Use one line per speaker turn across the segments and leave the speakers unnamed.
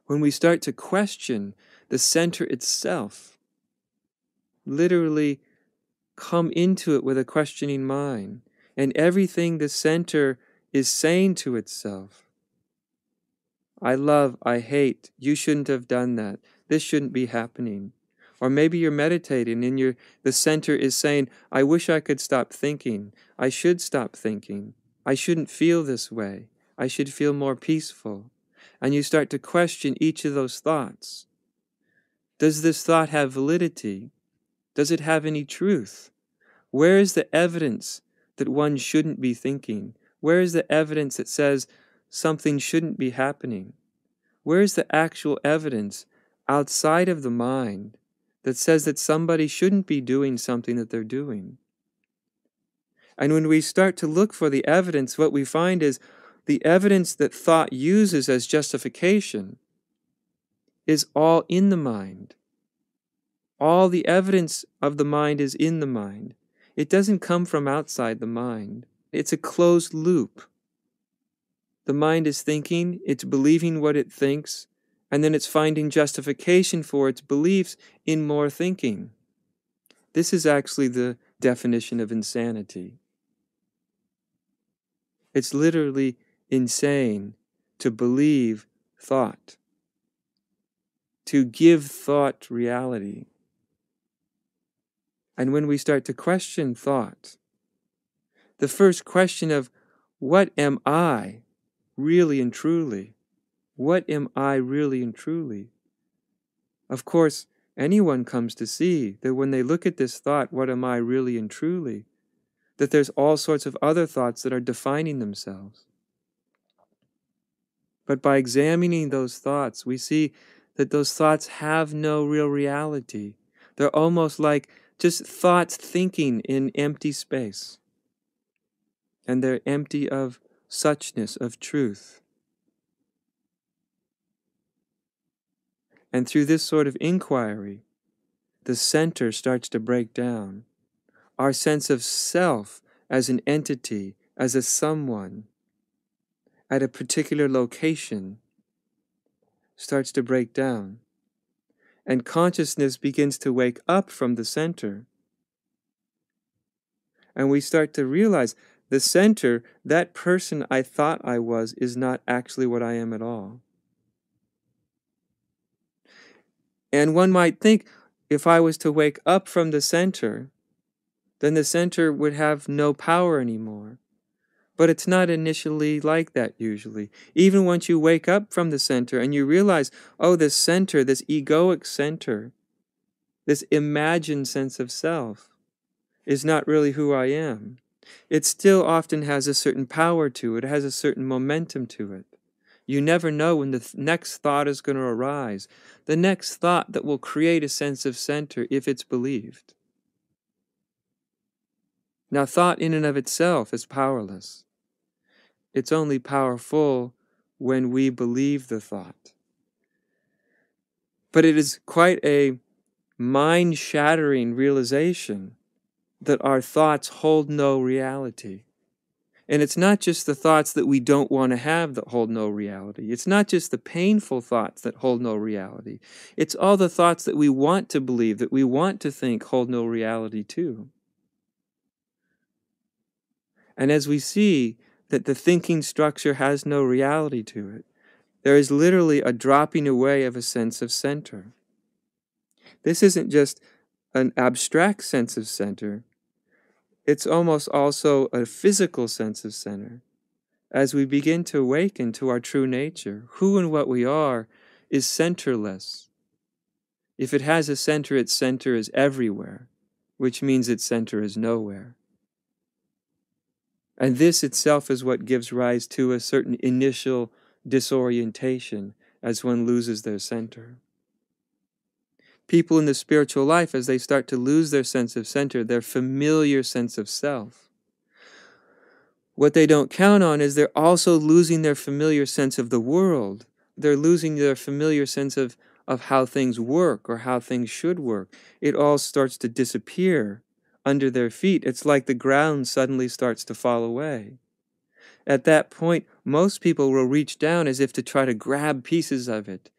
when we start to question the center itself, literally come into it with a questioning mind, and everything the center is saying to itself, I love, I hate, you shouldn't have done that, this shouldn't be happening. Or maybe you're meditating and the center is saying, I wish I could stop thinking, I should stop thinking, I shouldn't feel this way, I should feel more peaceful. And you start to question each of those thoughts. Does this thought have validity? Does it have any truth? Where is the evidence that one shouldn't be thinking? Where is the evidence that says something shouldn't be happening? Where is the actual evidence outside of the mind that says that somebody shouldn't be doing something that they're doing? And when we start to look for the evidence, what we find is the evidence that thought uses as justification is all in the mind. All the evidence of the mind is in the mind. It doesn't come from outside the mind. It's a closed loop. The mind is thinking, it's believing what it thinks, and then it's finding justification for its beliefs in more thinking. This is actually the definition of insanity. It's literally insane to believe thought, to give thought reality. And when we start to question thought, the first question of what am I really and truly? What am I really and truly? Of course, anyone comes to see that when they look at this thought, what am I really and truly, that there's all sorts of other thoughts that are defining themselves. But by examining those thoughts, we see that those thoughts have no real reality. They're almost like just thoughts thinking in empty space. And they're empty of suchness, of truth. And through this sort of inquiry, the center starts to break down. Our sense of self as an entity, as a someone, at a particular location, starts to break down. And consciousness begins to wake up from the center. And we start to realize the center, that person I thought I was, is not actually what I am at all. And one might think, if I was to wake up from the center, then the center would have no power anymore. But it's not initially like that usually. Even once you wake up from the center and you realize, oh, this center, this egoic center, this imagined sense of self, is not really who I am. It still often has a certain power to it. It has a certain momentum to it. You never know when the next thought is going to arise. The next thought that will create a sense of center if it's believed. Now, thought in and of itself is powerless. It's only powerful when we believe the thought. But it is quite a mind-shattering realization that our thoughts hold no reality. And it's not just the thoughts that we don't want to have that hold no reality. It's not just the painful thoughts that hold no reality. It's all the thoughts that we want to believe, that we want to think hold no reality too. And as we see that the thinking structure has no reality to it, there is literally a dropping away of a sense of center. This isn't just an abstract sense of center. It's almost also a physical sense of center. As we begin to awaken to our true nature, who and what we are is centerless. If it has a center, its center is everywhere, which means its center is nowhere. And this itself is what gives rise to a certain initial disorientation as one loses their center. People in the spiritual life, as they start to lose their sense of center, their familiar sense of self, what they don't count on is they're also losing their familiar sense of the world. They're losing their familiar sense of how things work or how things should work. It all starts to disappear under their feet. It's like the ground suddenly starts to fall away. At that point, most people will reach down as if to try to grab pieces of it,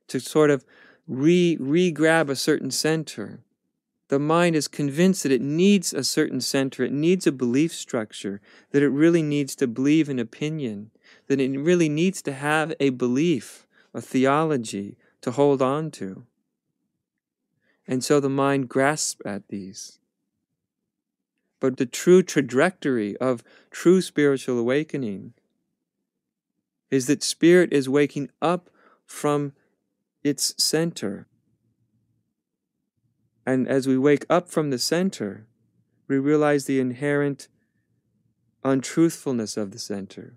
to sort of re-grab a certain center. The mind is convinced that it needs a certain center, it needs a belief structure, that it really needs to believe an opinion, that it really needs to have a belief, a theology to hold on to. And so the mind grasps at these. But the true trajectory of true spiritual awakening is that spirit is waking up from its center. And as we wake up from the center, we realize the inherent untruthfulness of the center.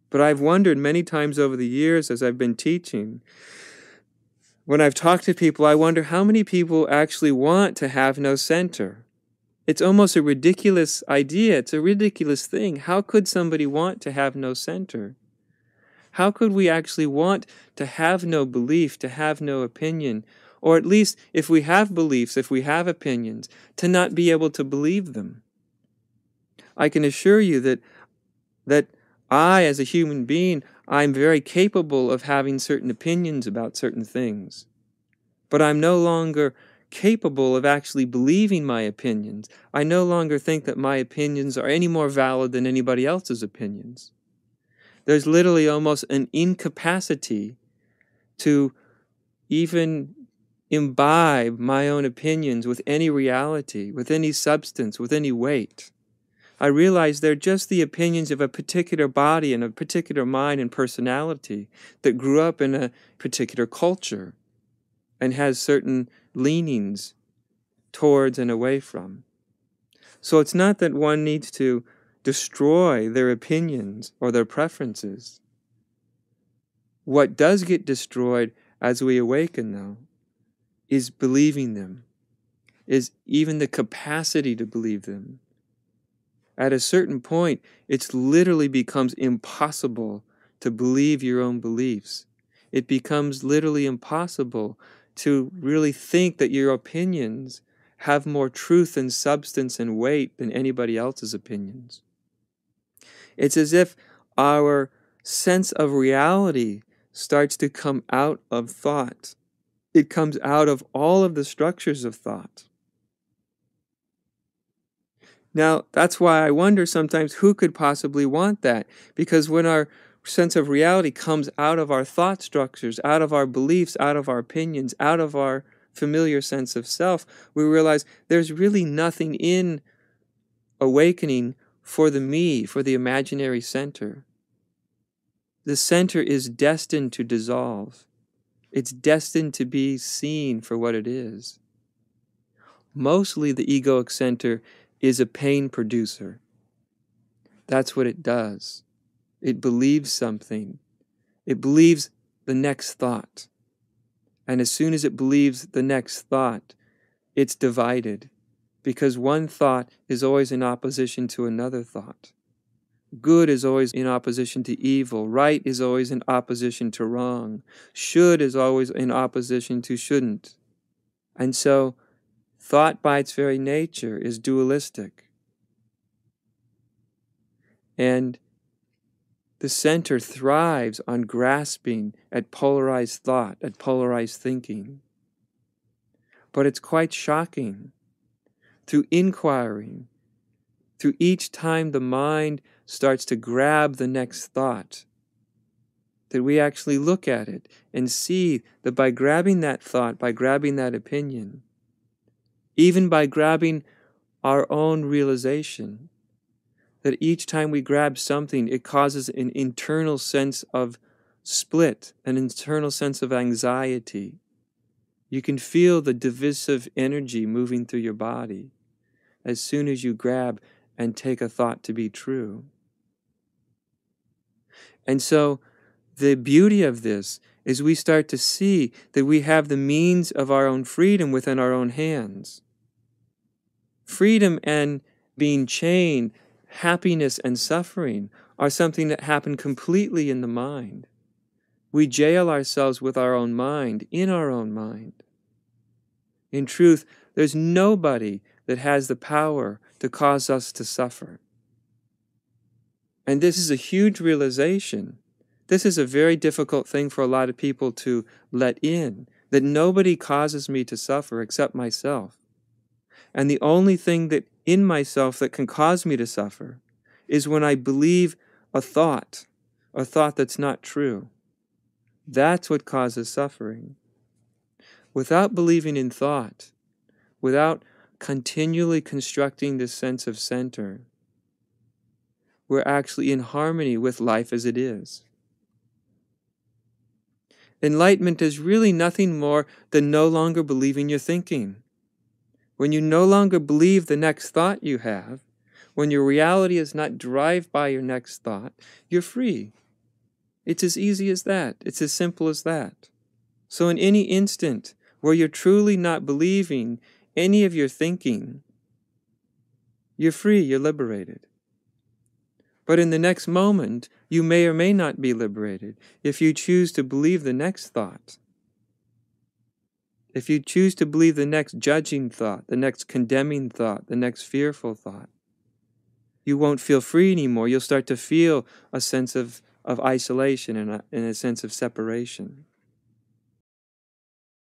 But I've wondered many times over the years as I've been teaching, when I've talked to people, I wonder how many people actually want to have no center. It's almost a ridiculous idea. It's a ridiculous thing. How could somebody want to have no center? How could we actually want to have no belief, to have no opinion, or at least if we have beliefs, if we have opinions, to not be able to believe them? I can assure you that I, as a human being, I'm very capable of having certain opinions about certain things. But I'm no longer capable of actually believing my opinions. I no longer think that my opinions are any more valid than anybody else's opinions. There's literally almost an incapacity to even imbibe my own opinions with any reality, with any substance, with any weight. I realize they're just the opinions of a particular body and a particular mind and personality that grew up in a particular culture and has certain leanings towards and away from. So it's not that one needs to destroy their opinions or their preferences. What does get destroyed as we awaken, though, is believing them, is even the capacity to believe them. At a certain point, it literally becomes impossible to believe your own beliefs. It becomes literally impossible to really think that your opinions have more truth and substance and weight than anybody else's opinions. It's as if our sense of reality starts to come out of thought. It comes out of all of the structures of thought. Now, that's why I wonder sometimes who could possibly want that, because when our sense of reality comes out of our thought structures, out of our beliefs, out of our opinions, out of our familiar sense of self, we realize there's really nothing in awakening for the me, for the imaginary center. The center is destined to dissolve. It's destined to be seen for what it is. Mostly the egoic center is a pain producer. That's what it does. It believes something. It believes the next thought. And as soon as it believes the next thought, it's divided, because one thought is always in opposition to another thought. Good is always in opposition to evil. Right is always in opposition to wrong. Should is always in opposition to shouldn't. And so, thought by its very nature is dualistic. And the center thrives on grasping at polarized thought, at polarized thinking. But it's quite shocking. Through inquiring, through each time the mind starts to grab the next thought, that we actually look at it and see that by grabbing that thought, by grabbing that opinion, even by grabbing our own realization, that each time we grab something, it causes an internal sense of split, an internal sense of anxiety. You can feel the divisive energy moving through your body as soon as you grab and take a thought to be true. And so the beauty of this is we start to see that we have the means of our own freedom within our own hands. Freedom and being chained, happiness and suffering are something that happen completely in the mind. We jail ourselves with our own mind, in our own mind. In truth, there's nobody that has the power to cause us to suffer. And this is a huge realization This is a very difficult thing for a lot of people to let in, that nobody causes me to suffer except myself. And the only thing that in myself that can cause me to suffer is when I believe a thought that's not true. That's what causes suffering. Without believing in thought, without continually constructing this sense of center, we're actually in harmony with life as it is. Enlightenment is really nothing more than no longer believing your thinking. When you no longer believe the next thought you have, when your reality is not derived by your next thought, you're free. It's as easy as that. It's as simple as that. So in any instant where you're truly not believing any of your thinking, you're free, you're liberated. But in the next moment, you may or may not be liberated if you choose to believe the next thought. If you choose to believe the next judging thought, the next condemning thought, the next fearful thought, you won't feel free anymore. You'll start to feel a sense of isolation and a sense of separation.